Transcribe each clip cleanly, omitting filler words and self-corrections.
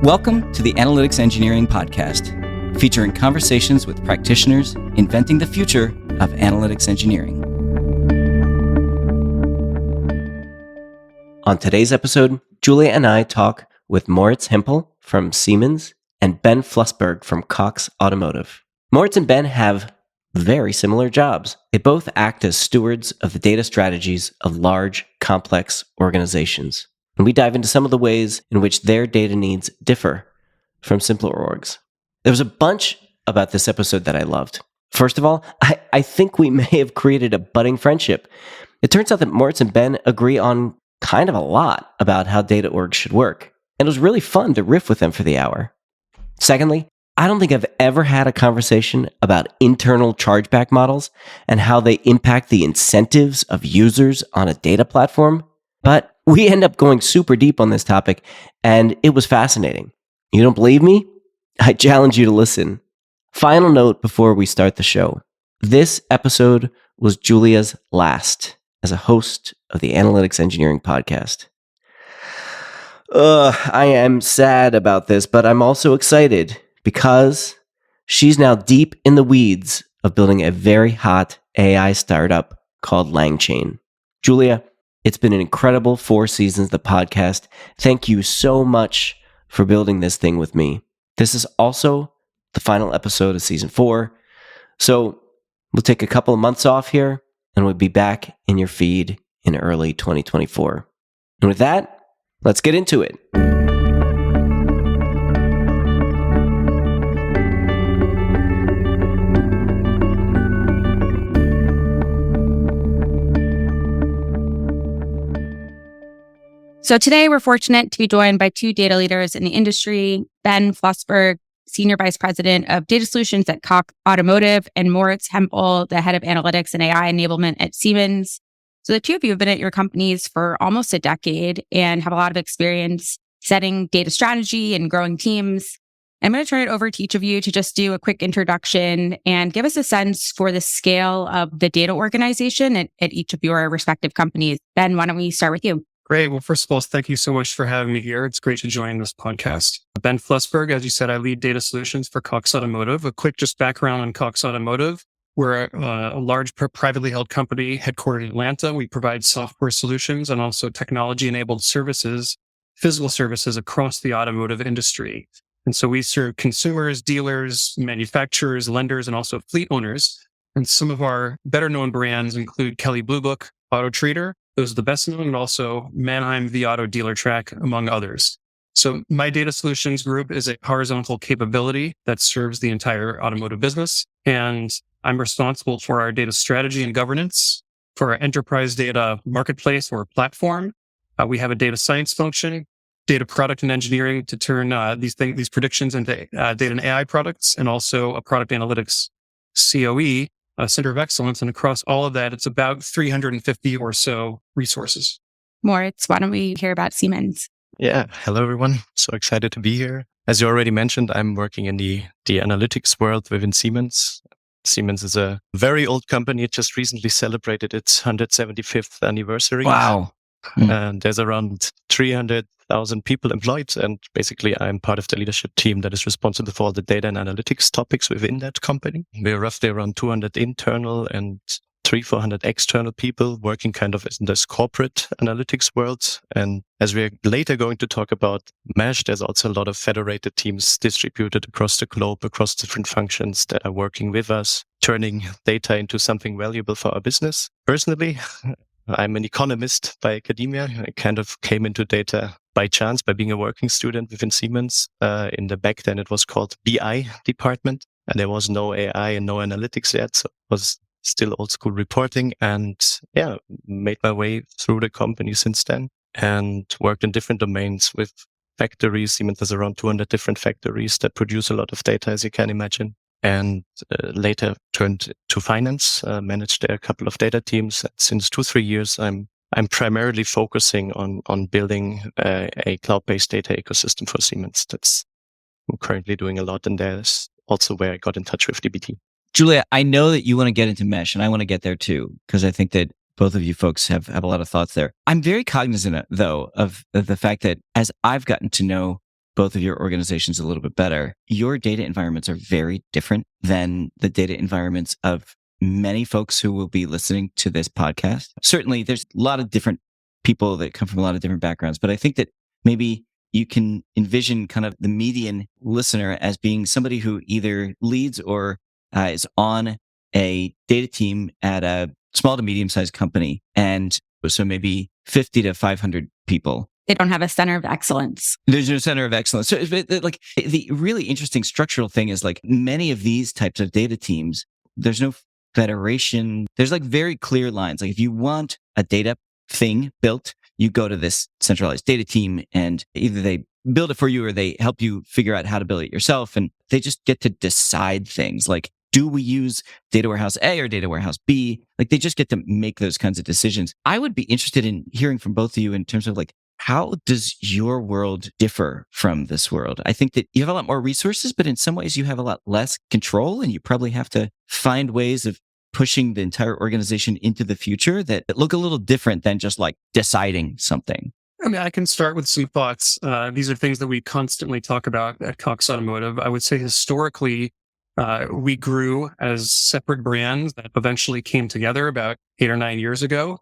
Welcome to the Analytics Engineering Podcast, featuring conversations with practitioners inventing the future of analytics engineering. On today's episode, Julia and I talk with Moritz Hempel from Siemens and Ben Flusberg from Cox Automotive. Moritz and Ben have very similar jobs. They both act as stewards of the data strategies of large, complex organizations. And we dive into some of the ways in which their data needs differ from simpler orgs. There was a bunch about this episode that I loved. First of all, I think we may have created a budding friendship. It turns out that Moritz and Ben agree on kind of a lot about how data orgs should work. And it was really fun to riff with them for the hour. Secondly, I don't think I've ever had a conversation about internal chargeback models and how they impact the incentives of users on a data platform. But we end up going super deep on this topic, and it was fascinating. You don't believe me? I challenge you to listen. Final note before we start the show. This episode was Julia's last as a host of the Analytics Engineering Podcast. I am sad about this, but I'm also excited because she's now deep in the weeds of building a very hot AI startup called LangChain. Julia, it's been an incredible 4 seasons of the podcast. Thank you so much for building this thing with me. This is also the final episode of season 4. So we'll take a couple of months off here and we'll be back in your feed in early 2024. And with that, let's get into it. So today we're fortunate to be joined by 2 data leaders in the industry, Ben Flusberg, Senior Vice President of Data Solutions at Cox Automotive, and Moritz Hempel, the Head of Analytics and AI Enablement at Siemens. So the 2 of you have been at your companies for almost a decade and have a lot of experience setting data strategy and growing teams. I'm going to turn it over to each of you to just do a quick introduction and give us a sense for the scale of the data organization at each of your respective companies. Ben, why don't we start with you? Great. Well, first of all, thank you so much for having me here. It's great to join this podcast. Ben Flusberg, as you said, I lead data solutions for Cox Automotive. A quick just background on Cox Automotive. We're a large privately held company headquartered in Atlanta. We provide software solutions and also technology-enabled services, physical services across the automotive industry. And so we serve consumers, dealers, manufacturers, lenders, and also fleet owners. And some of our better-known brands include Kelley Blue Book, AutoTrader. Those are the best known, and also Manheim vAuto Dealertrack, among others. So my data solutions group is a horizontal capability that serves the entire automotive business. And I'm responsible for our data strategy and governance, for our enterprise data marketplace or platform. We have a data science function, data product and engineering to turn these predictions into data and AI products, and also a product analytics COE, a center of excellence. And across all of that, it's about 350 or so resources. Moritz, why don't we hear about Siemens? Yeah. Hello, everyone. So excited to be here. As you already mentioned, I'm working in the analytics world within Siemens. Siemens is a very old company. It just recently celebrated its 175th anniversary. Wow. And there's around 300,000 people employed. And basically, I'm part of the leadership team that is responsible for all the data and analytics topics within that company. We're roughly around 200 internal and 300-400 external people working kind of in this corporate analytics world. And as we're later going to talk about Mesh, there's also a lot of federated teams distributed across the globe, across different functions that are working with us, turning data into something valuable for our business. Personally, I'm an economist by academia. I kind of came into data by chance, by being a working student within Siemens. In the back then, it was called BI department, and there was no AI and no analytics yet. So it was still old school reporting, and made my way through the company since then and worked in different domains with factories. Siemens has around 200 different factories that produce a lot of data, as you can imagine. And later turned to finance, managed there a couple of data teams. Since 2-3 years, I'm primarily focusing on building a cloud-based data ecosystem for Siemens. I'm currently doing a lot, and there's also where I got in touch with dbt. Julia, I know that you want to get into Mesh, and I want to get there too, because I think that both of you folks have a lot of thoughts there. I'm very cognizant, though, of the fact that as I've gotten to know both of your organizations a little bit better, your data environments are very different than the data environments of many folks who will be listening to this podcast. Certainly, there's a lot of different people that come from a lot of different backgrounds, but I think that maybe you can envision kind of the median listener as being somebody who either leads or is on a data team at a small to medium-sized company. And so maybe 50 to 500 people. They don't have a center of excellence. There's no center of excellence. So like the really interesting structural thing is like many of these types of data teams, there's no federation. There's like very clear lines. Like if you want a data thing built, you go to this centralized data team and either they build it for you or they help you figure out how to build it yourself. And they just get to decide things like, do we use data warehouse A or data warehouse B? Like they just get to make those kinds of decisions. I would be interested in hearing from both of you in terms of like, how does your world differ from this world? I think that you have a lot more resources, but in some ways you have a lot less control and you probably have to find ways of pushing the entire organization into the future that look a little different than just like deciding something. I mean, I can start with some thoughts. These are things that we constantly talk about at Cox Automotive. I would say historically, we grew as separate brands that eventually came together about 8 or 9 years ago.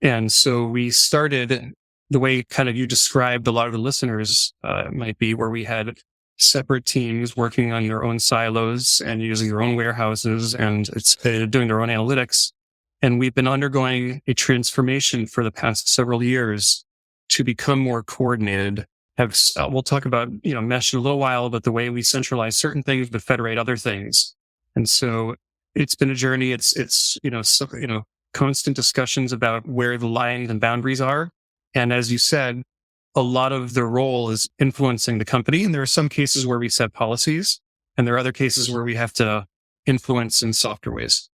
And so we started the way kind of you described a lot of the listeners might be, where we had separate teams working on their own silos and using their own warehouses and doing their own analytics. And we've been undergoing a transformation for the past several years to become more coordinated. We'll talk about, mesh in a little while, but the way we centralize certain things but federate other things. And so it's been a journey. It's constant discussions about where the lines and boundaries are. And as you said, a lot of the role is influencing the company. And there are some cases where we set policies, and there are other cases where we have to influence in softer ways.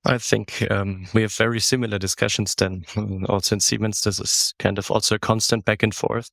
I think we have very similar discussions then. Also in Siemens, this is kind of also a constant back and forth.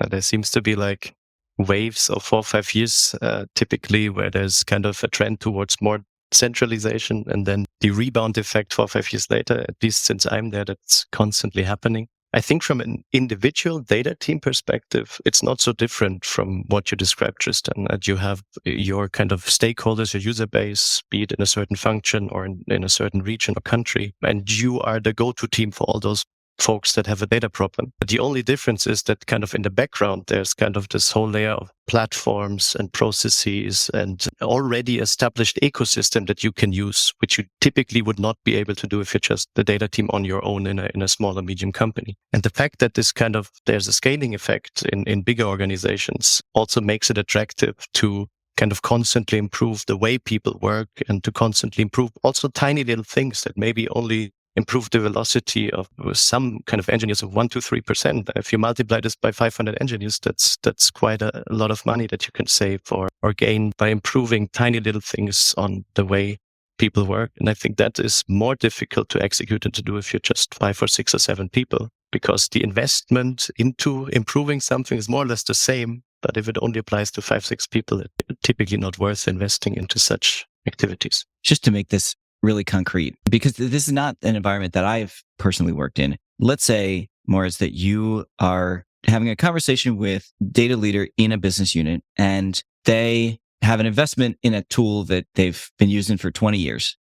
There seems to be like waves of 4 or 5 years, typically, where there's kind of a trend towards more centralization, and then the rebound effect 4 or 5 years later, at least since I'm there, that's constantly happening. I think from an individual data team perspective, it's not so different from what you described, Tristan, that you have your kind of stakeholders, your user base, be it in a certain function or in a certain region or country, and you are the go-to team for all those folks that have a data problem. But the only difference is that kind of in the background, there's kind of this whole layer of platforms and processes and already established ecosystem that you can use, which you typically would not be able to do if you're just the data team on your own in a small or medium company. And the fact that there's a scaling effect in bigger organizations also makes it attractive to kind of constantly improve the way people work and to constantly improve also tiny little things that maybe only improve the velocity of some kind of engineers of 1 to 3%. If you multiply this by 500 engineers, that's quite a lot of money that you can save or gain by improving tiny little things on the way people work. And I think that is more difficult to execute and to do if you're just 5 or 6 or 7 people, because the investment into improving something is more or less the same. But if it only applies to 5, 6 people, it's typically not worth investing into such activities. Just to make this really concrete, because this is not an environment that I've personally worked in. Let's say, Moritz, that you are having a conversation with data leader in a business unit and they have an investment in a tool that they've been using for 20 years.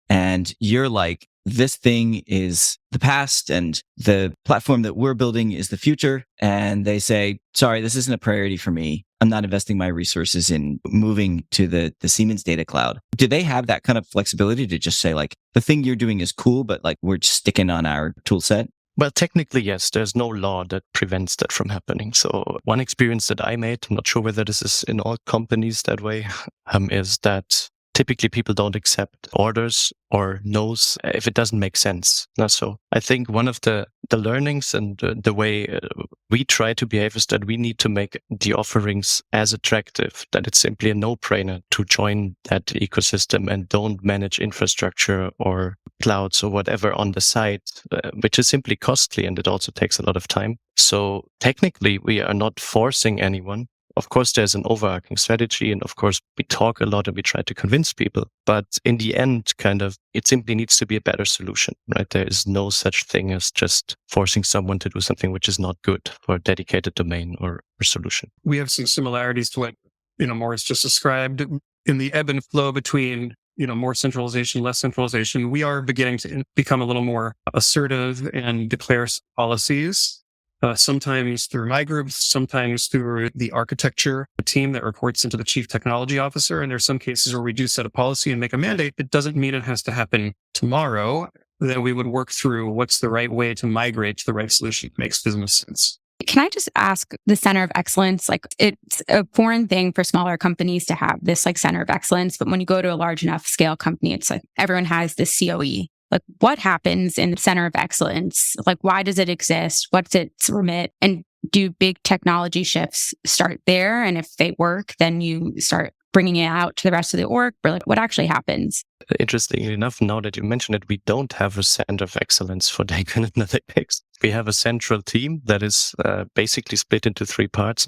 And you're like, this thing is the past and the platform that we're building is the future. And they say, sorry, this isn't a priority for me. I'm not investing my resources in moving to the Siemens Data Cloud. Do they have that kind of flexibility to just say like, the thing you're doing is cool, but like we're just sticking on our tool set? Well, technically, yes, there's no law that prevents that from happening. So one experience that I made, I'm not sure whether this is in all companies that way, is that typically people don't accept orders or no's if it doesn't make sense. So I think one of the learnings and the way we try to behave is that we need to make the offerings as attractive that it's simply a no-brainer to join that ecosystem and don't manage infrastructure or clouds or whatever on the side, which is simply costly and it also takes a lot of time. So technically we are not forcing anyone. Of course, there's an overarching strategy, and of course, we talk a lot and we try to convince people. But in the end, it simply needs to be a better solution, right? There is no such thing as just forcing someone to do something which is not good for a dedicated domain or solution. We have some similarities to what, Moritz just described in the ebb and flow between, more centralization, less centralization. We are beginning to become a little more assertive and declare policies. Sometimes through my groups, sometimes through the architecture team that reports into the chief technology officer. And there's some cases where we do set a policy and make a mandate. It doesn't mean it has to happen tomorrow. Then we would work through what's the right way to migrate to the right solution that makes business sense. Can I just ask the center of excellence, it's a foreign thing for smaller companies to have this center of excellence. But when you go to a large enough scale company, it's everyone has this COE. What happens in the center of excellence? Why does it exist? What's its remit? And do big technology shifts start there? And if they work, then you start bringing it out to the rest of the org? Or what actually happens? Interestingly enough, now that you mention it, we don't have a center of excellence for data and analytics. We have a central team that is basically split into three parts,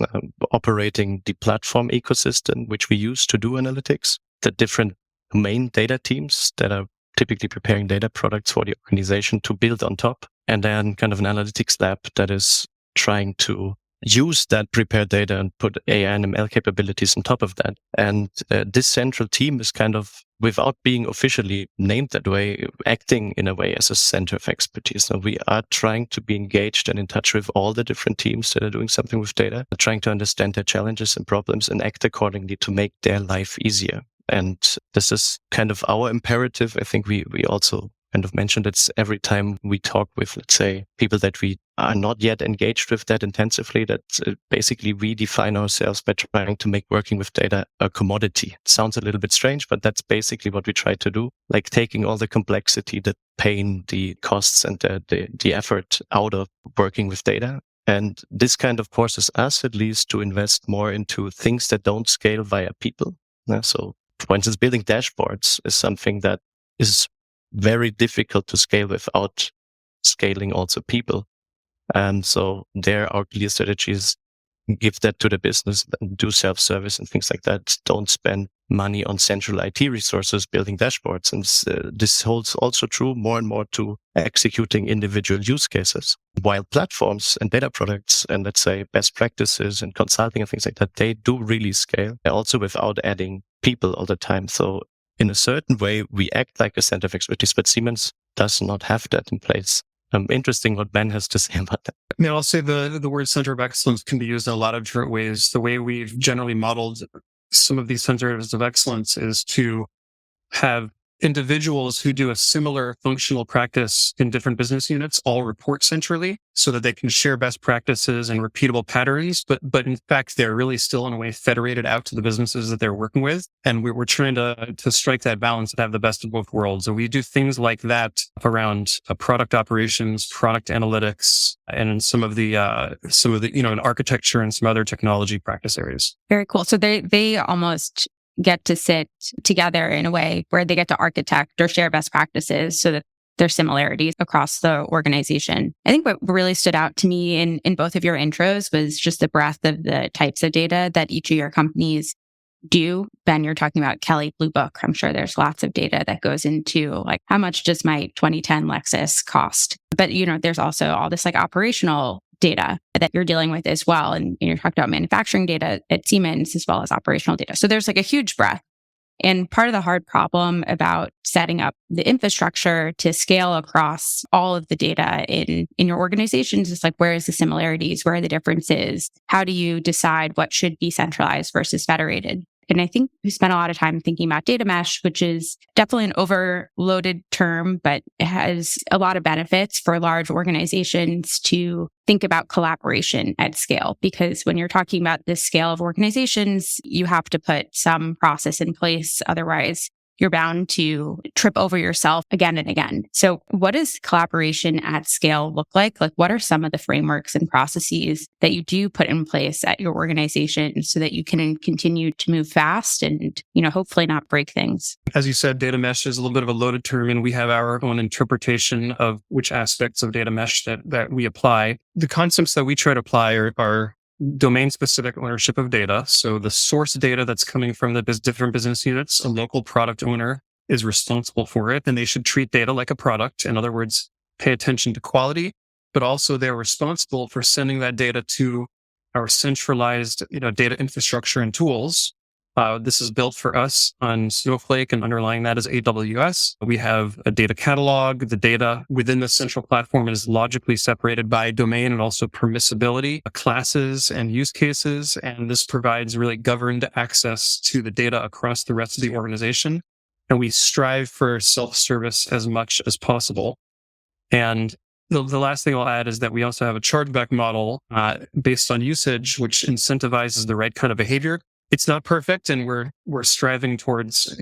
operating the platform ecosystem, which we use to do analytics, the different main data teams that are typically preparing data products for the organization to build on top, and then an analytics lab that is trying to use that prepared data and put AI and ML capabilities on top of that. And this central team is without being officially named that way, acting in a way as a center of expertise. So we are trying to be engaged and in touch with all the different teams that are doing something with data, trying to understand their challenges and problems and act accordingly to make their life easier. And this is our imperative. I think we also mentioned it's every time we talk with, let's say, people that we are not yet engaged with that intensively, that basically we define ourselves by trying to make working with data a commodity. It sounds a little bit strange, but that's basically what we try to do, taking all the complexity, the pain, the costs, and the effort out of working with data. And this forces us, at least, to invest more into things that don't scale via people. So, for instance, building dashboards is something that is very difficult to scale without scaling also people. And so there our clear strategies give that to the business and do self-service and things like that. Don't spend money on central IT resources building dashboards. And this holds also true more and more to executing individual use cases. While platforms and data products and, let's say, best practices and consulting and things like that, they do really scale, also without adding people all the time. So in a certain way, we act like a center of expertise, but Siemens does not have that in place. Interesting what Ben has to say about that. I'll say the word center of excellence can be used in a lot of different ways. The way we've generally modeled some of these centers of excellence is to have individuals who do a similar functional practice in different business units all report centrally so that they can share best practices and repeatable patterns. But in fact, they're really still in a way federated out to the businesses that they're working with. And we're trying to strike that balance and have the best of both worlds. So we do things like that around product operations, product analytics, and in some of the in architecture and some other technology practice areas. Very cool. So they almost get to sit together in a way where they get to architect or share best practices so that there's similarities across the organization. I think what really stood out to me in both of your intros was just the breadth of the types of data that each of your companies do. Ben, you're talking about Kelly Blue Book. I'm sure there's lots of data that goes into how much does my 2010 Lexus cost? But, there's also all this operational data that you're dealing with as well. And you're talking about manufacturing data at Siemens as well as operational data. So there's a huge breadth. And part of the hard problem about setting up the infrastructure to scale across all of the data in your organizations is where is the similarities? Where are the differences? How do you decide what should be centralized versus federated? And I think we spent a lot of time thinking about data mesh, which is definitely an overloaded term, but it has a lot of benefits for large organizations to think about collaboration at scale. Because when you're talking about this scale of organizations, you have to put some process in place. Otherwise, you're bound to trip over yourself again and again. So what does collaboration at scale look like? What are some of the frameworks and processes that you do put in place at your organization so that you can continue to move fast and, hopefully not break things? As you said, data mesh is a little bit of a loaded term, and we have our own interpretation of which aspects of data mesh that we apply. The concepts that we try to apply are domain-specific ownership of data. So the source data that's coming from the different business units, a local product owner is responsible for it, and they should treat data like a product. In other words, pay attention to quality, but also they're responsible for sending that data to our centralized, data infrastructure and tools. This is built for us on Snowflake, and underlying that is AWS. We have a data catalog. The data within the central platform is logically separated by domain and also permissibility, classes and use cases. And this provides really governed access to the data across the rest of the organization. And we strive for self-service as much as possible. And the last thing I'll add is that we also have a chargeback model based on usage, which incentivizes the right kind of behavior. It's not perfect, and we're striving towards,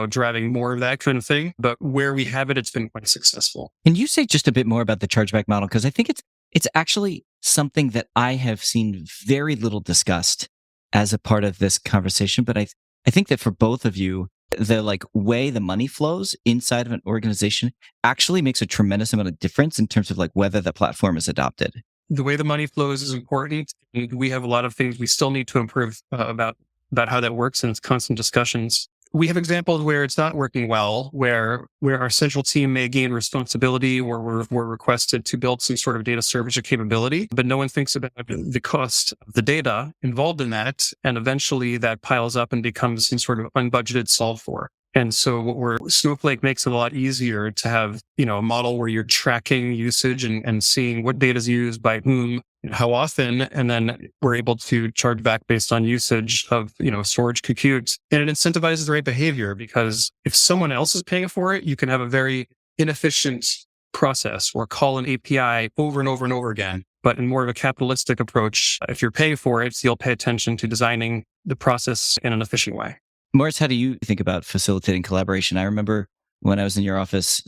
driving more of that kind of thing. But where we have it, it's been quite successful. Can you say just a bit more about the chargeback model? Because I think it's actually something that I have seen very little discussed as a part of this conversation. But I think that for both of you, the way the money flows inside of an organization actually makes a tremendous amount of difference in terms of whether the platform is adopted. The way the money flows is important. We have a lot of things we still need to improve about how that works, and it's constant discussions. We have examples where it's not working well, where our central team may gain responsibility, or we're requested to build some sort of data service or capability, but no one thinks about the cost of the data involved in that. And eventually that piles up and becomes some sort of unbudgeted solve for. And so Snowflake makes it a lot easier to have, a model where you're tracking usage and seeing what data is used by whom, how often, and then we're able to charge back based on usage of, storage, compute. And it incentivizes the right behavior, because if someone else is paying for it, you can have a very inefficient process or call an API over and over and over again. But in more of a capitalistic approach, if you're paying for it, you'll pay attention to designing the process in an efficient way. Moritz, how do you think about facilitating collaboration? I remember when I was in your office,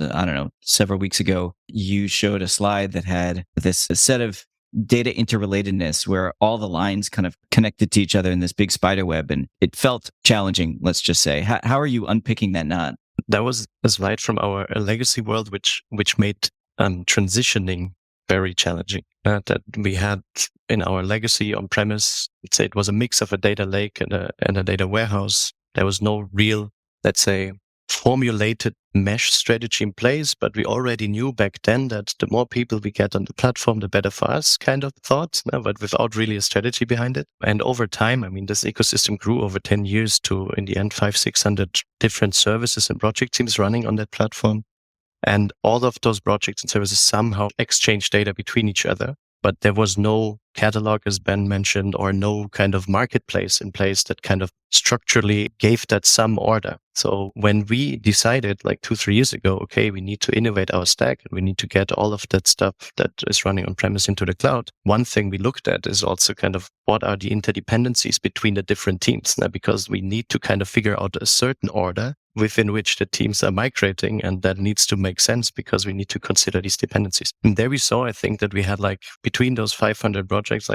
several weeks ago, you showed a slide that had this set of data interrelatedness where all the lines kind of connected to each other in this big spider web. And it felt challenging, let's just say. How are you unpicking that knot? That was a slide from our legacy world, which made transitioning very challenging. That we had in our legacy on-premise, let's say it was a mix of a data lake and a data warehouse. There was no real, let's say, formulated mesh strategy in place, but we already knew back then that the more people we get on the platform, the better for us, kind of thought, but without really a strategy behind it. And over time, this ecosystem grew over 10 years to, in the end, 500-600 different services and project teams running on that platform. And all of those projects and services somehow exchange data between each other. But there was no catalog, as Ben mentioned, or no kind of marketplace in place that kind of structurally gave that some order. So when we decided 2-3 years ago, okay, we need to innovate our stack and we need to get all of that stuff that is running on premise into the cloud, one thing we looked at is also kind of what are the interdependencies between the different teams, because we need to kind of figure out a certain order within which the teams are migrating, and that needs to make sense because we need to consider these dependencies. And there we saw, I think, that we had between those 500 projects,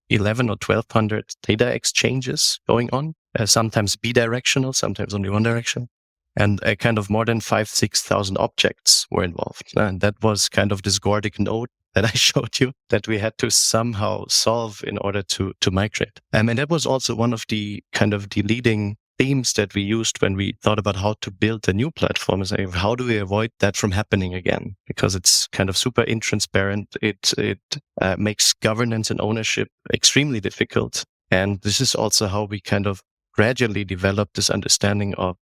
11 or 1200 data exchanges going on, sometimes bidirectional, sometimes only one direction. And kind of more than 5,000-6,000 objects were involved. And that was kind of this Gordic knot that I showed you that we had to somehow solve in order to migrate. And that was also one of the kind of the leading themes that we used when we thought about how to build a new platform, is how do we avoid that from happening again? Because it's kind of super intransparent. It makes governance and ownership extremely difficult. And this is also how we kind of gradually develop this understanding of,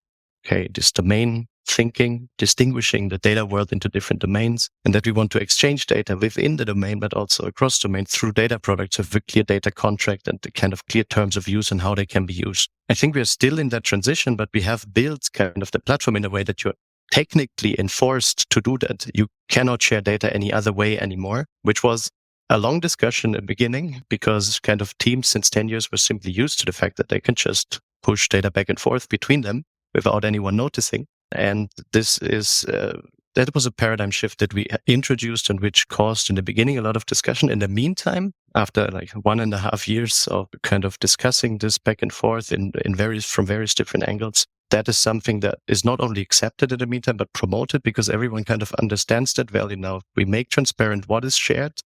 this domain thinking, distinguishing the data world into different domains, and that we want to exchange data within the domain, but also across domain through data products with a clear data contract and the kind of clear terms of use and how they can be used. I think we are still in that transition, but we have built kind of the platform in a way that you're technically enforced to do that. You cannot share data any other way anymore, which was a long discussion in the beginning because kind of teams since 10 years were simply used to the fact that they can just push data back and forth between them without anyone noticing. And this is, that was a paradigm shift that we introduced and which caused in the beginning a lot of discussion. In the meantime, after 1.5 years of kind of discussing this back and forth from various different angles, that is something that is not only accepted in the meantime, but promoted because everyone kind of understands that value now. We make transparent what is shared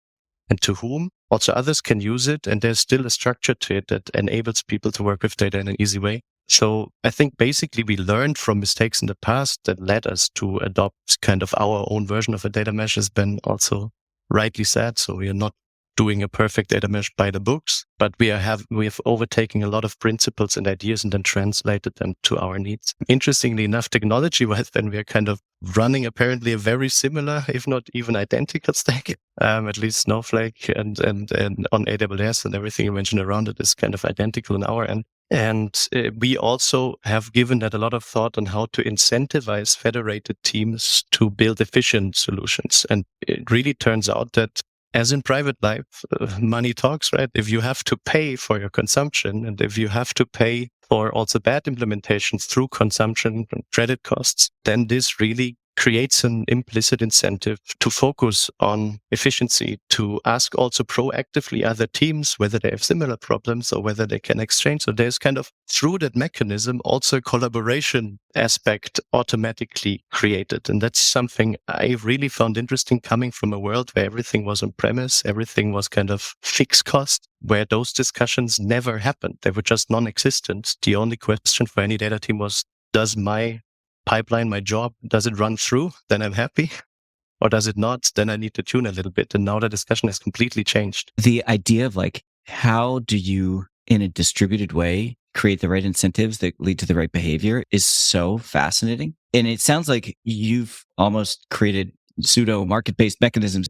and to whom, also others can use it, and there's still a structure to it that enables people to work with data in an easy way. So I think basically we learned from mistakes in the past that led us to adopt kind of our own version of a data mesh, as Ben also rightly said. So we are not doing a perfect data mesh by the books, but we have overtaken a lot of principles and ideas and then translated them to our needs. Interestingly enough, technology-wise, then we are kind of running apparently a very similar, if not even identical stack. At least Snowflake and on AWS and everything you mentioned around it is kind of identical on our end. And we also have given that a lot of thought on how to incentivize federated teams to build efficient solutions. And it really turns out that, as in private life, money talks, right? If you have to pay for your consumption, and if you have to pay for also bad implementations through consumption and credit costs, then this really creates an implicit incentive to focus on efficiency, to ask also proactively other teams whether they have similar problems or whether they can exchange. So there's kind of, through that mechanism, also a collaboration aspect automatically created. And that's something I really found interesting, coming from a world where everything was on premise, everything was kind of fixed cost, where those discussions never happened. They were just non-existent. The only question for any data team was, does my pipeline, my job, does it run through? Then I'm happy. Or does it not? Then I need to tune a little bit. And now the discussion has completely changed. The idea of like, how do you, in a distributed way, create the right incentives that lead to the right behavior is so fascinating. And it sounds like you've almost created pseudo market-based mechanisms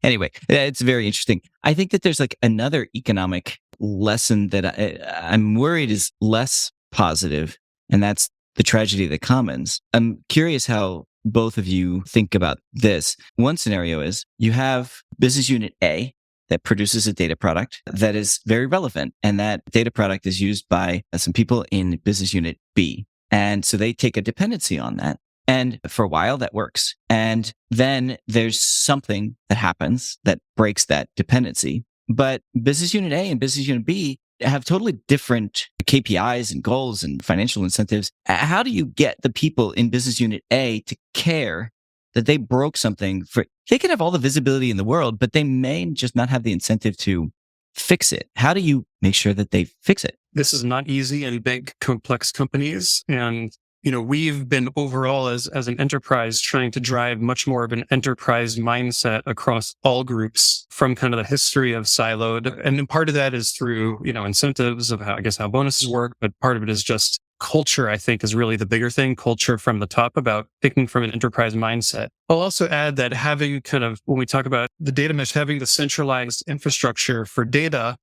anyway, it's very interesting. I think that there's like another economic lesson that I'm worried is less positive, and that's the tragedy of the commons. I'm curious how both of you think about this. One scenario is you have business unit A that produces a data product that is very relevant, and that data product is used by some people in business unit B. And so they take a dependency on that. And for a while that works. And then there's something that happens that breaks that dependency. But business unit A and business unit B have totally different KPIs and goals and financial incentives. How do you get the people in business unit A to care that they broke something? They can have all the visibility in the world, but they may just not have the incentive to fix it. How do you make sure that they fix it? This is not easy in big, complex companies. And we've been overall as an enterprise trying to drive much more of an enterprise mindset across all groups from kind of the history of siloed. And part of that is through, incentives of how bonuses work. But part of it is just culture, I think, is really the bigger thing. Culture from the top, about thinking from an enterprise mindset. I'll also add that having when we talk about the data mesh, having the centralized infrastructure for data,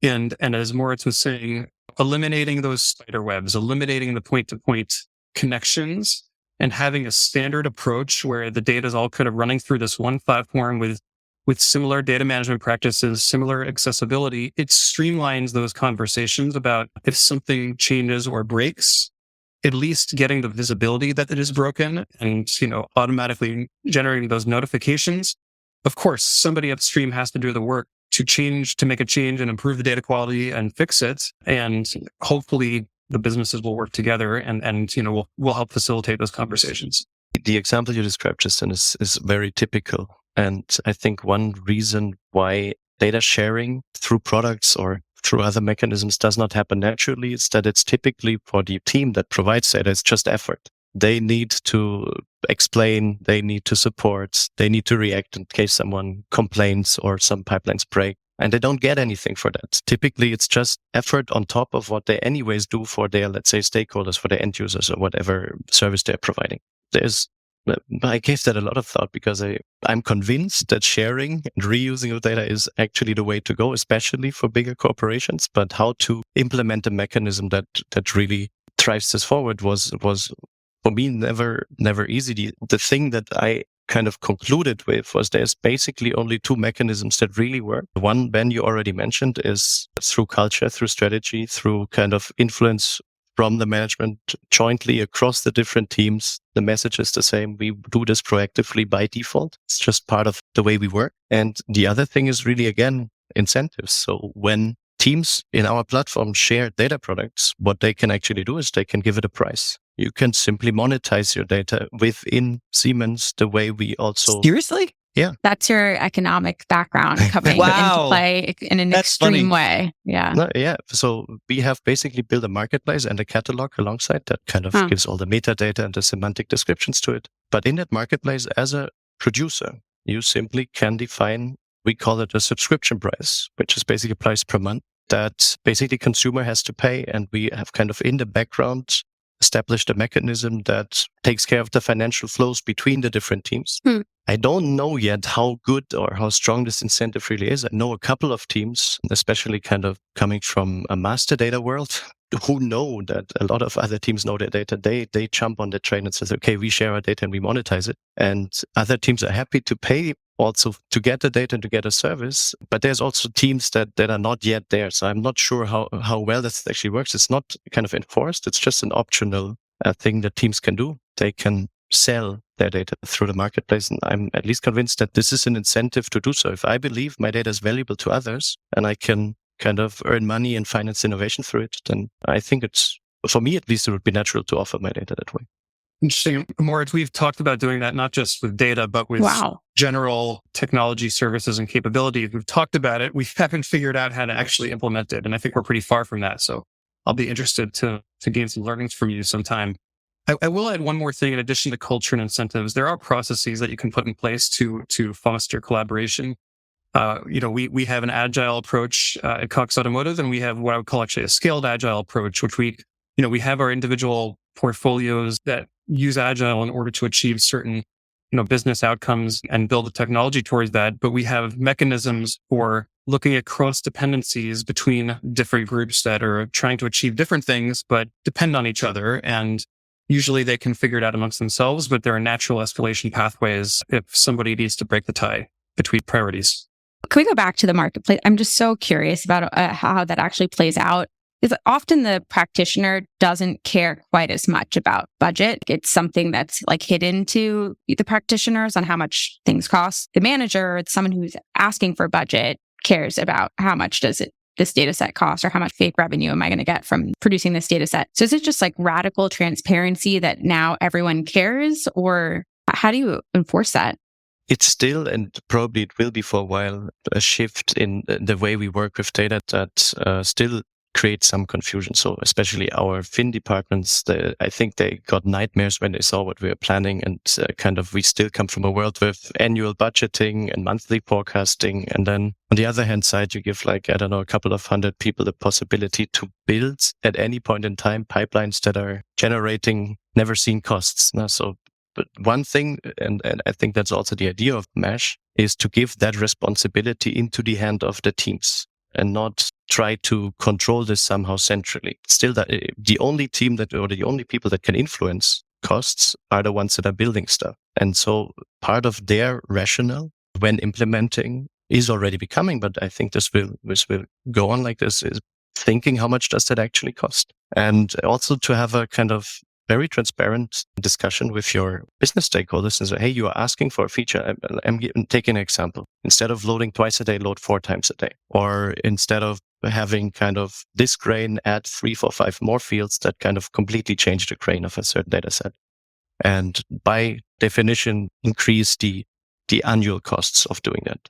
and as Moritz was saying, eliminating those spider webs, eliminating the point-to-point connections, and having a standard approach where the data is all kind of running through this one platform with similar data management practices, similar accessibility. It streamlines those conversations about if something changes or breaks, at least getting the visibility that it is broken and, automatically generating those notifications. Of course, somebody upstream has to do the work to make a change and improve the data quality and fix it. And hopefully the businesses will work together and will help facilitate those conversations. The example you described, Justin, is very typical. And I think one reason why data sharing through products or through other mechanisms does not happen naturally is that it's typically, for the team that provides data, it's just effort. They need to explain, they need to support, they need to react in case someone complains or some pipelines break. And they don't get anything for that. Typically, it's just effort on top of what they anyways do for their, let's say, stakeholders, for their end users or whatever service they're providing. I gave that a lot of thought because I'm convinced that sharing and reusing of data is actually the way to go, especially for bigger corporations. But how to implement a mechanism that really drives this forward was for me never easy. The thing that I kind of concluded with was there's basically only two mechanisms that really work. One, Ben, you already mentioned, is through culture, through strategy, through kind of influence from the management jointly across the different teams. The message is the same. We do this proactively by default. It's just part of the way we work. And the other thing is really, again, incentives. So when teams in our platform share data products, what they can actually do is they can give it a price. You can simply monetize your data within Siemens the way we also... Seriously? That's your economic background coming Wow. into play in an That's extreme funny. way. Yeah. No, yeah. So we have basically built a marketplace and a catalog alongside that kind of Huh. gives all the metadata and the semantic descriptions to it. But in that marketplace, as a producer, you simply can define, we call it a subscription price, which is basically a price per month that basically consumer has to pay. And we have kind of in the background established a mechanism that takes care of the financial flows between the different teams. I don't know yet how good or how strong this incentive really is. I know a couple of teams, especially kind of coming from a master data world, who know that a lot of other teams know their data. They jump on the train and says, okay, we share our data and we monetize it. And other teams are happy to pay also to get the data and to get a service. But there's also teams that are not yet there. So I'm not sure how well this actually works. It's not kind of enforced. It's just an optional thing that teams can do. They can sell their data through the marketplace. And I'm at least convinced that this is an incentive to do so. If I believe my data is valuable to others and I can kind of earn money and finance innovation through it, then I think it's, for me at least, it would be natural to offer my data that way. Interesting. Moritz, we've talked about doing that not just with data, but with general technology services and capabilities. We've talked about it. We haven't figured out how to actually implement it. And I think we're pretty far from that. So I'll be interested to gain some learnings from you sometime. I will add one more thing in addition to culture and incentives. There are processes that you can put in place to foster collaboration. We have an agile approach at Cox Automotive, and we have what I would call actually a scaled agile approach, which we have our individual portfolios that use agile in order to achieve certain, business outcomes and build the technology towards that. But we have mechanisms for looking at cross dependencies between different groups that are trying to achieve different things, but depend on each other. And usually they can figure it out amongst themselves, but there are natural escalation pathways if somebody needs to break the tie between priorities. Can we go back to the marketplace? I'm just so curious about how that actually plays out. Because often the practitioner doesn't care quite as much about budget. It's something that's like hidden to the practitioners on how much things cost. The manager, someone who's asking for budget, cares about how much does this data set cost or how much fake revenue am I going to get from producing this data set. So is it just like radical transparency that now everyone cares, or how do you enforce that? It's still, and probably it will be for a while, a shift in the way we work with data that still creates some confusion. So especially our Fin departments, I think they got nightmares when they saw what we were planning, and we still come from a world with annual budgeting and monthly forecasting. And then on the other hand side, you give a couple of hundred people the possibility to build at any point in time pipelines that are generating never seen costs. But one thing, and I think that's also the idea of Mesh, is to give that responsibility into the hand of the teams and not try to control this somehow centrally. Still, the only team or the only people that can influence costs are the ones that are building stuff. And so part of their rationale when implementing is already becoming, but I think this will go on like this, is thinking how much does that actually cost? And also to have a kind of very transparent discussion with your business stakeholders and say, hey, you are asking for a feature. I'm taking an example. Instead of loading twice a day, load 4 times a day. Or instead of having kind of this grain, add 3, 4, 5 more fields that kind of completely change the grain of a certain data set. And by definition, increase the annual costs of doing that.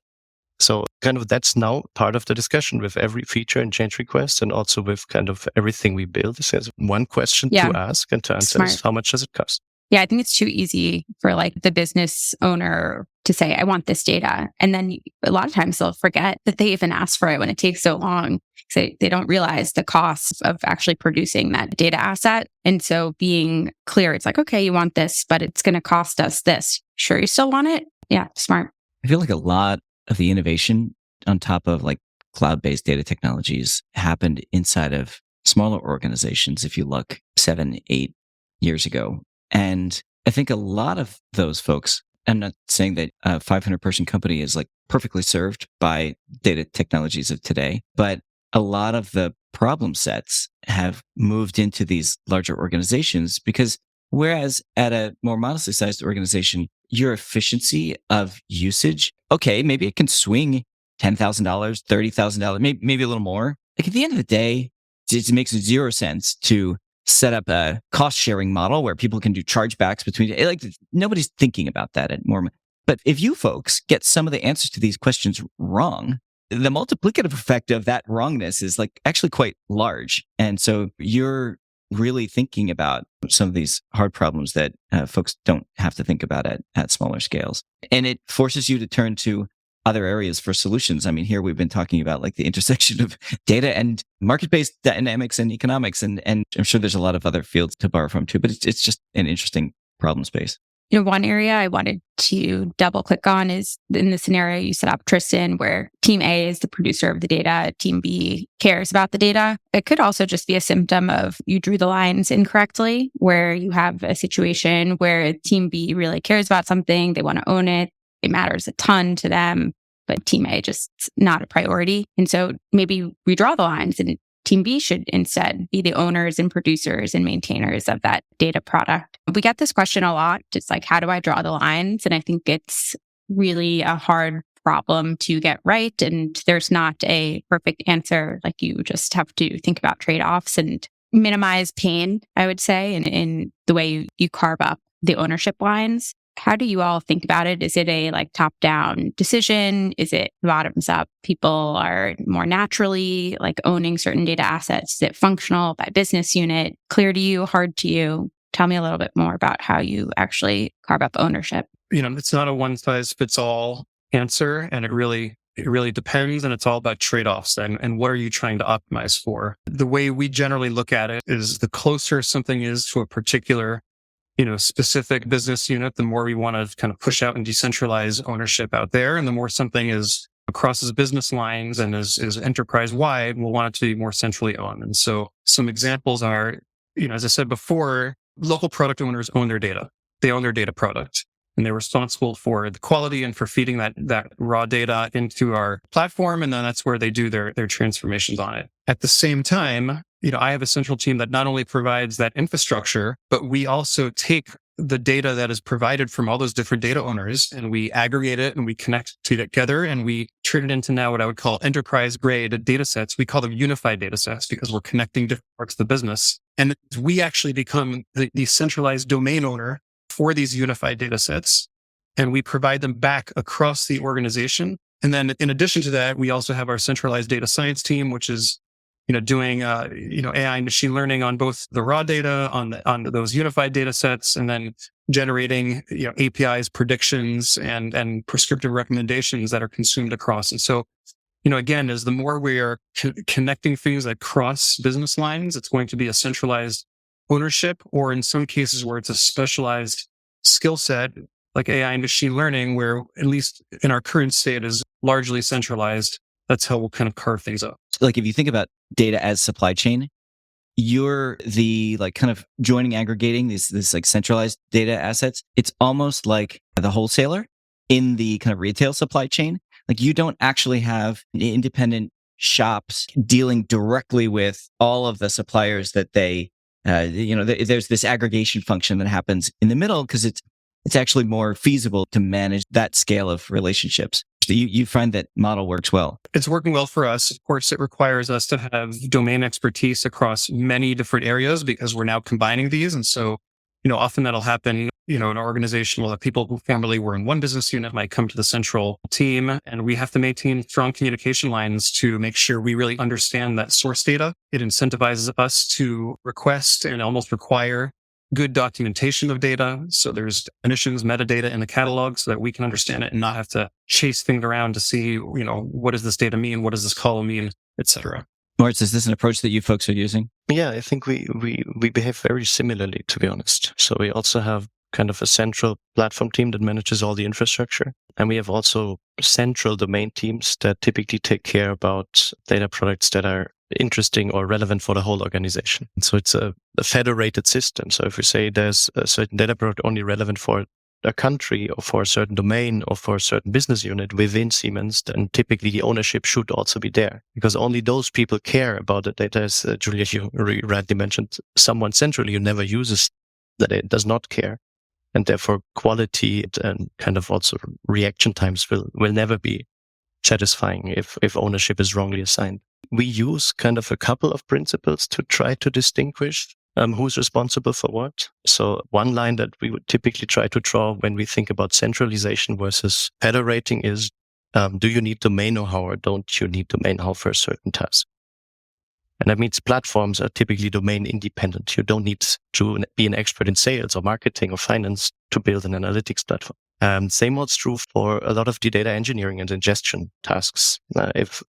So kind of that's now part of the discussion with every feature and change request, and also with kind of everything we build. There's one question to ask and to answer is, how much does it cost? Yeah, I think it's too easy for the business owner to say, I want this data. And then a lot of times they'll forget that they even asked for it when it takes so long. So they don't realize the cost of actually producing that data asset. And so being clear, it's like, okay, you want this, but it's going to cost us this. Sure, you still want it? Yeah, smart. I feel like a lot of the innovation on top of cloud-based data technologies happened inside of smaller organizations. If you look 7, 8 years ago, and I think a lot of those folks, I'm not saying that a 500-person company is perfectly served by data technologies of today, but a lot of the problem sets have moved into these larger organizations, because whereas at a more modestly sized organization, your efficiency of usage, okay, maybe it can swing $10,000, $30,000, maybe a little more. At the end of the day, it makes zero sense to set up a cost sharing model where people can do chargebacks between. Nobody's thinking about that anymore. But if you folks get some of the answers to these questions wrong, the multiplicative effect of that wrongness is like actually quite large. And so you're really thinking about some of these hard problems that folks don't have to think about at smaller scales. And it forces you to turn to other areas for solutions. I mean, here we've been talking about like the intersection of data and market-based dynamics and economics. And I'm sure there's a lot of other fields to borrow from too, but it's just an interesting problem space. One area I wanted to double click on is in the scenario you set up, Tristan, where team A is the producer of the data, team B cares about the data. It could also just be a symptom of you drew the lines incorrectly, where you have a situation where team B really cares about something, they want to own it, it matters a ton to them, but team A just not a priority. And so maybe we draw the lines and team B should instead be the owners and producers and maintainers of that data product. We get this question a lot. It's like, how do I draw the lines? And I think it's really a hard problem to get right. And there's not a perfect answer. Like you just have to think about trade-offs and minimize pain, I would say, in the way you carve up the ownership lines. How do you all think about it? Is it a like top-down decision? Is it bottoms up? People are more naturally like owning certain data assets. Is it functional by business unit? Clear to you, hard to you? Tell me a little bit more about how you actually carve up ownership. It's not a one-size-fits-all answer, and it really depends, and it's all about trade-offs and what are you trying to optimize for. The way we generally look at it is the closer something is to a particular specific business unit, the more we want to kind of push out and decentralize ownership out there. And the more something crosses business lines and is enterprise-wide, we'll want it to be more centrally owned. And so some examples are, as I said before, local product owners own their data. They own their data product. And they're responsible for the quality and for feeding that raw data into our platform. And then that's where they do their transformations on it. At the same time, I have a central team that not only provides that infrastructure, but we also take the data that is provided from all those different data owners and we aggregate it and we connect it together and we turn it into now what I would call enterprise grade data sets. We call them unified data sets because we're connecting different parts of the business. And we actually become the centralized domain owner for these unified data sets, and we provide them back across the organization. And then in addition to that, we also have our centralized data science team, which is, doing, AI and machine learning on both the raw data, on those unified data sets, and then generating, APIs, predictions, and prescriptive recommendations that are consumed across. And so, again, as the more we are connecting things that cross business lines, it's going to be a centralized ownership, or in some cases where it's a specialized skill set like AI and machine learning, where at least in our current state is largely centralized. That's how we'll kind of carve things up. Like if you think about data as supply chain, you're the like kind of joining, aggregating this like centralized data assets. It's almost like the wholesaler in the kind of retail supply chain. Like you don't actually have independent shops dealing directly with all of the suppliers that they there's this aggregation function that happens in the middle because it's actually more feasible to manage that scale of relationships. So you find that model works well. It's working well for us. Of course, it requires us to have domain expertise across many different areas because we're now combining these. And so, often that'll happen, an organization will have people who formerly were in one business unit might come to the central team, and we have to maintain strong communication lines to make sure we really understand that source data. It incentivizes us to request and almost require good documentation of data. So there's definitions, metadata in the catalog so that we can understand it and not have to chase things around to see, what does this data mean? What does this column mean, et cetera. Moritz, is this an approach that you folks are using? Yeah, I think we behave very similarly, to be honest. So we also have kind of a central platform team that manages all the infrastructure. And we have also central domain teams that typically take care about data products that are interesting or relevant for the whole organization. And so it's a federated system. So if we say there's a certain data product only relevant for a country or for a certain domain or for a certain business unit within Siemens, then typically the ownership should also be there because only those people care about the data. As Julia, you rightly mentioned, someone centrally who never uses that it does not care. And therefore quality and kind of also reaction times will never be satisfying if ownership is wrongly assigned. We use kind of a couple of principles to try to distinguish who's responsible for what. So one line that we would typically try to draw when we think about centralization versus federating is, do you need domain know-how or don't you need domain know-how for a certain task? And that means platforms are typically domain independent. You don't need to be an expert in sales or marketing or finance to build an analytics platform. Same holds true for a lot of the data engineering and ingestion tasks. If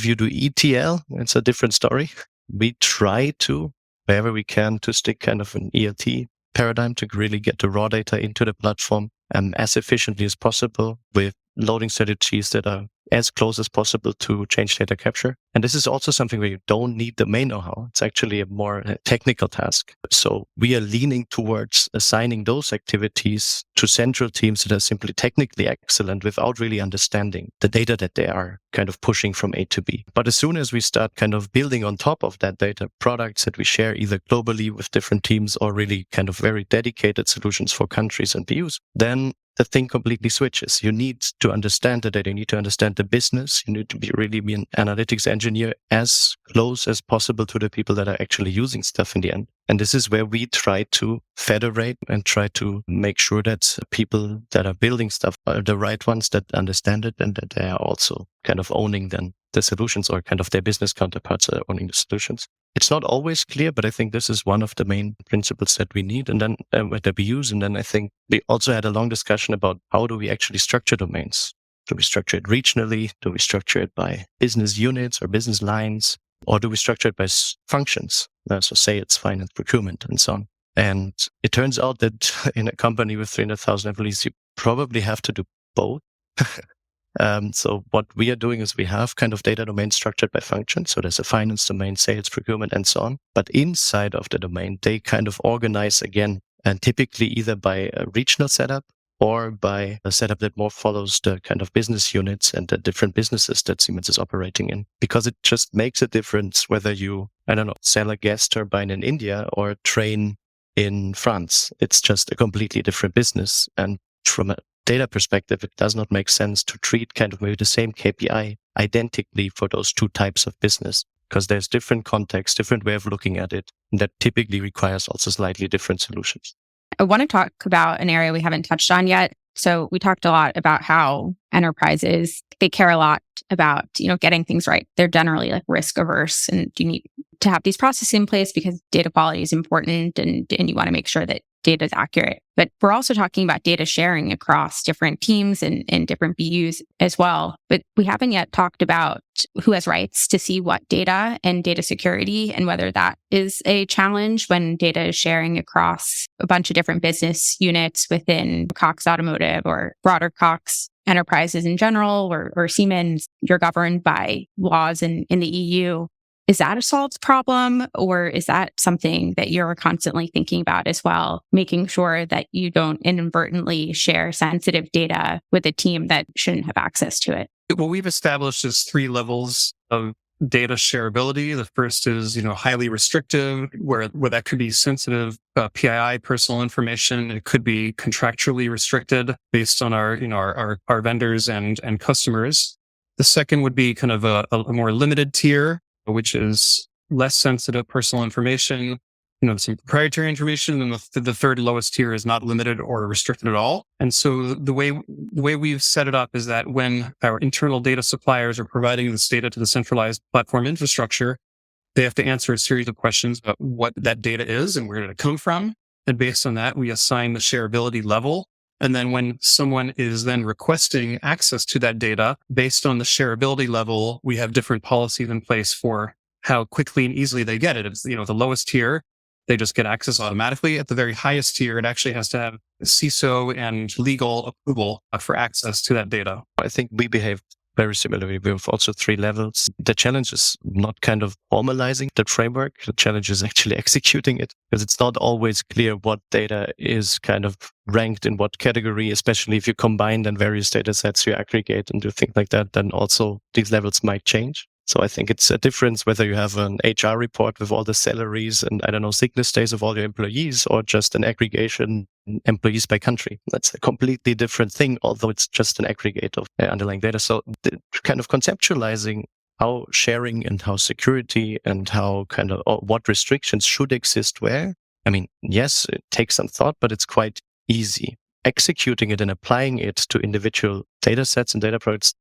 you do ETL, it's a different story. We try to, wherever we can, to stick kind of an ELT paradigm to really get the raw data into the platform as efficiently as possible with loading strategies that are as close as possible to change data capture. And this is also something where you don't need domain know-how. It's actually a more technical task. So we are leaning towards assigning those activities to central teams that are simply technically excellent without really understanding the data that they are kind of pushing from A to B. But as soon as we start kind of building on top of that data products that we share either globally with different teams or really kind of very dedicated solutions for countries and BUs, then the thing completely switches. You need to understand the data. You need to understand the business. You need to be an analytics engineer as close as possible to the people that are actually using stuff in the end. And this is where we try to federate and try to make sure that people that are building stuff are the right ones that understand it and that they are also kind of owning then the solutions, or kind of their business counterparts are owning the solutions. It's not always clear, but I think this is one of the main principles that we need and then that we use. And then I think we also had a long discussion about how do we actually structure domains? Do we structure it regionally? Do we structure it by business units or business lines? Or do we structure it by functions? So sales, finance, procurement, and so on. And it turns out that in a company with 300,000 employees, you probably have to do both. So what we are doing is we have kind of data domain structured by function. So there's a finance domain, sales, procurement, and so on. But inside of the domain, they kind of organize again, and typically either by a regional setup or by a setup that more follows the kind of business units and the different businesses that Siemens is operating in. Because it just makes a difference whether you, sell a gas turbine in India or train in France. It's just a completely different business. And from a data perspective, it does not make sense to treat kind of maybe the same KPI identically for those two types of business, because there's different context, different way of looking at it, and that typically requires also slightly different solutions. I want to talk about an area we haven't touched on yet. So we talked a lot about how enterprises, they care a lot about, getting things right. They're generally like risk averse, and you need to have these processes in place because data quality is important and you want to make sure that data is accurate. But we're also talking about data sharing across different teams and different BUs as well. But we haven't yet talked about who has rights to see what data and data security, and whether that is a challenge when data is sharing across a bunch of different business units within Cox Automotive or broader Cox enterprises in general, or Siemens. You're governed by laws in the EU. Is that a solved problem, or is that something that you're constantly thinking about as well, making sure that you don't inadvertently share sensitive data with a team that shouldn't have access to it? What we've established is 3 levels of data shareability. The first is, highly restrictive, where that could be sensitive PII, personal information. It could be contractually restricted based on our vendors and customers. The second would be kind of a more limited tier, which is less sensitive personal information, some proprietary information. And the third lowest tier is not limited or restricted at all. And so the way we've set it up is that when our internal data suppliers are providing this data to the centralized platform infrastructure, they have to answer a series of questions about what that data is and where did it come from. And based on that, we assign the shareability level. And then when someone is then requesting access to that data based on the shareability level, we have different policies in place for how quickly and easily they get it. It's, the lowest tier, they just get access automatically. At the very highest tier, it actually has to have CISO and legal approval for access to that data. I think we behave very similarly. We have also 3 levels. The challenge is not kind of formalizing the framework. The challenge is actually executing it, because it's not always clear what data is kind of ranked in what category, especially if you combine then various data sets, you aggregate and do things like that, then also these levels might change. So I think it's a difference whether you have an HR report with all the salaries and sickness days of all your employees, or just an aggregation employees by country. That's a completely different thing, although it's just an aggregate of underlying data. So kind of conceptualizing how sharing and how security and how kind of what restrictions should exist where. I mean, yes, it takes some thought, but it's quite easy. Executing it and applying it to individual data sets and data products,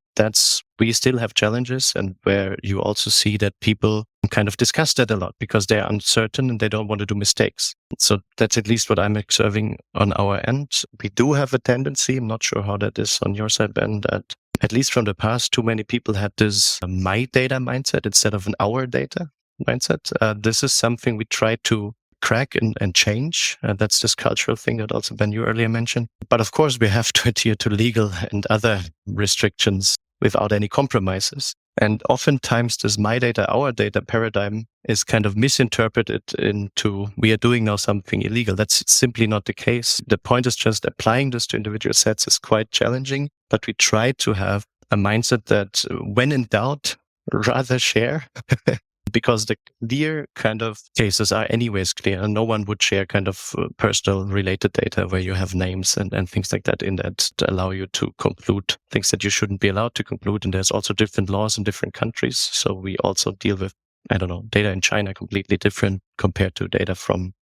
we still have challenges, and where you also see that people kind of discuss that a lot because they're uncertain and they don't want to do mistakes. So that's at least what I'm observing on our end. We do have a tendency, I'm not sure how that is on your side, Ben, that at least from the past, too many people had this my data mindset instead of an our data mindset. This is something we try to crack and change. That's this cultural thing that also Ben, you earlier mentioned. But of course, we have to adhere to legal and other restrictions without any compromises. And oftentimes this my data, our data paradigm is kind of misinterpreted into we are doing now something illegal. That's simply not the case. The point is just applying this to individual sets is quite challenging, but we try to have a mindset that when in doubt, rather share. Because the clear kind of cases are anyways clear. No one would share kind of personal related data where you have names and things like that in that to allow you to conclude things that you shouldn't be allowed to conclude. And there's also different laws in different countries. So we also deal with, data in China completely different compared to data from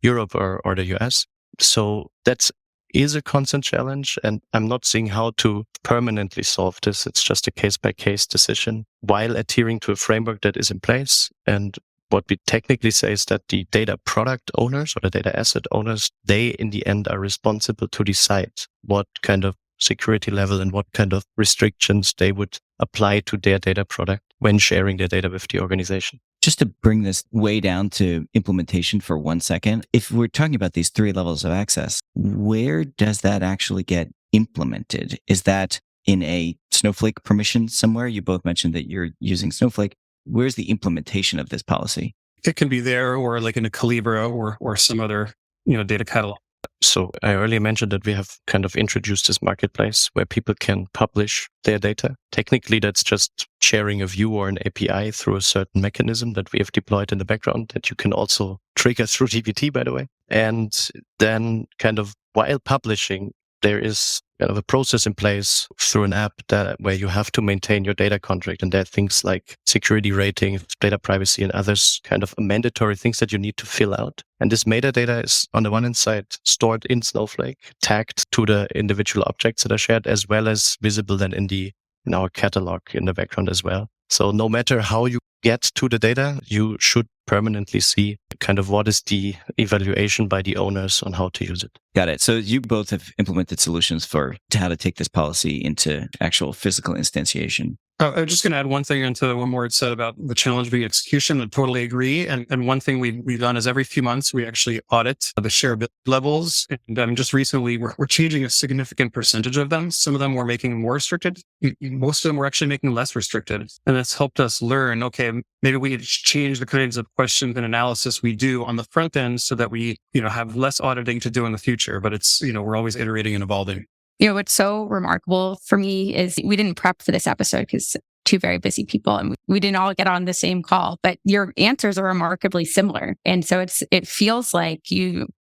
Europe or the US. So that's is a constant challenge, and I'm not seeing how to permanently solve this. It's just a case-by-case decision while adhering to a framework that is in place. And what we technically say is that the data product owners or the data asset owners, they in the end are responsible to decide what kind of security level and what kind of restrictions they would apply to their data product when sharing their data with the organization. Just to bring this way down to implementation for 1 second, if we're talking about these 3 levels of access, where does that actually get implemented? Is that in a Snowflake permission somewhere? You both mentioned that you're using Snowflake. Where's the implementation of this policy? It can be there or like in a Calibra or some other, data catalog. So I earlier mentioned that we have kind of introduced this marketplace where people can publish their data. Technically, that's just sharing a view or an API through a certain mechanism that we have deployed in the background that you can also trigger through GPT, by the way. And then kind of while publishing, there is kind of a process in place through an app where you have to maintain your data contract. And there are things like security ratings, data privacy, and others kind of mandatory things that you need to fill out. And this metadata is on the one hand side stored in Snowflake, tagged to the individual objects that are shared, as well as visible then in our catalog in the background as well. So no matter how you get to the data, you should permanently see kind of what is the evaluation by the owners on how to use it. Got it. So you both have implemented solutions for how to take this policy into actual physical instantiation. I'm just going to add one thing into what Moritz said about the challenge being execution. I totally agree. And one thing we've done is every few months, we actually audit the shareability levels. And just recently, we're changing a significant percentage of them. Some of them we're making more restricted. Most of them we're actually making less restricted. And that's helped us learn, okay, maybe we need to change the kinds of questions and analysis we do on the front end so that we, have less auditing to do in the future. But it's, we're always iterating and evolving. What's so remarkable for me is we didn't prep for this episode because 2 very busy people and we didn't all get on the same call, but your answers are remarkably similar. And so it feels like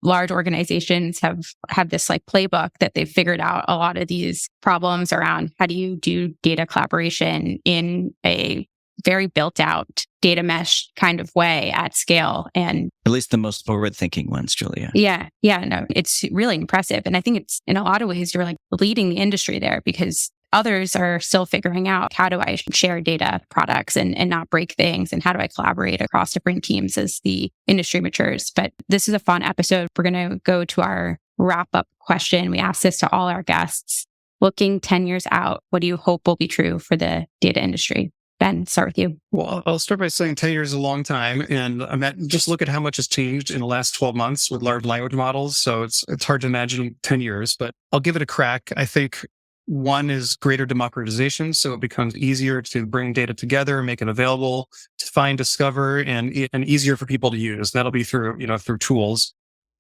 large organizations have this like playbook that they've figured out a lot of these problems around how do you do data collaboration in a very built out data mesh kind of way at scale. And at least the most forward thinking ones, Julia. Yeah. No, it's really impressive. And I think it's in a lot of ways, you're like leading the industry there because others are still figuring out how do I share data products and not break things? And how do I collaborate across different teams as the industry matures? But this is a fun episode. We're going to go to our wrap up question. We ask this to all our guests. Looking 10 years out, what do you hope will be true for the data industry? Ben, start with you. Well, I'll start by saying 10 years is a long time. And just look at how much has changed in the last 12 months with large language models. So it's hard to imagine 10 years, but I'll give it a crack. I think one is greater democratization. So it becomes easier to bring data together, make it available, to find, discover, and easier for people to use. That'll be through tools.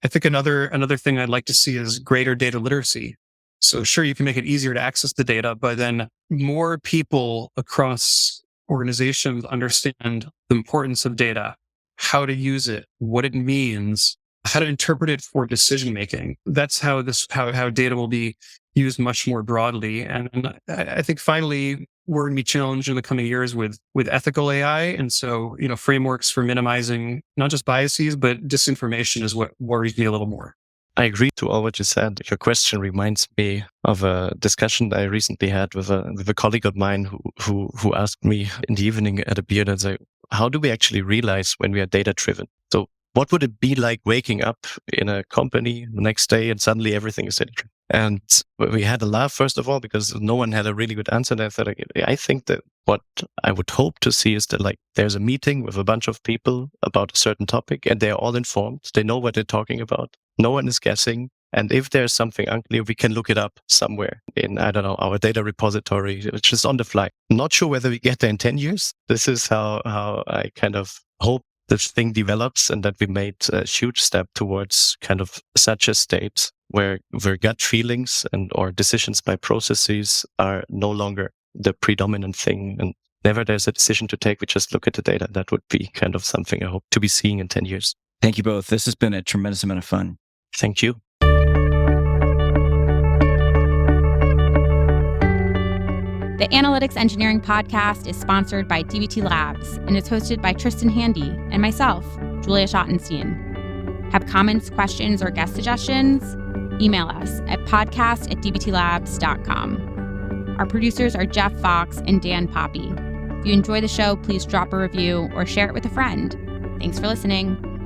I think another thing I'd like to see is greater data literacy. So sure, you can make it easier to access the data, but then more people across organizations understand the importance of data, how to use it, what it means, how to interpret it for decision making. That's how data will be used much more broadly. And I think finally, we're going to be challenged in the coming years with ethical AI. And so, frameworks for minimizing not just biases, but disinformation is what worries me a little more. I agree to all what you said. Your question reminds me of a discussion I recently had with a colleague of mine who asked me in the evening at a beer and say, how do we actually realize when we are data driven? So what would it be like waking up in a company the next day and suddenly everything is data driven? And we had a laugh, first of all, because no one had a really good answer. And I thought, I think that what I would hope to see is that there's a meeting with a bunch of people about a certain topic and they're all informed. They know what they're talking about. No one is guessing. And if there's something unclear, we can look it up somewhere in, our data repository, which is on the fly. I'm not sure whether we get there in 10 years. This is how I kind of hope this thing develops and that we made a huge step towards kind of such a state where gut feelings or decisions by processes are no longer the predominant thing. And whenever there's a decision to take, we just look at the data. That would be kind of something I hope to be seeing in 10 years. Thank you both. This has been a tremendous amount of fun. Thank you. The Analytics Engineering Podcast is sponsored by DBT Labs and is hosted by Tristan Handy and myself, Julia Schottenstein. Have comments, questions, or guest suggestions? Email us at podcast@dbtlabs.com. Our producers are Jeff Fox and Dan Poppy. If you enjoy the show, please drop a review or share it with a friend. Thanks for listening.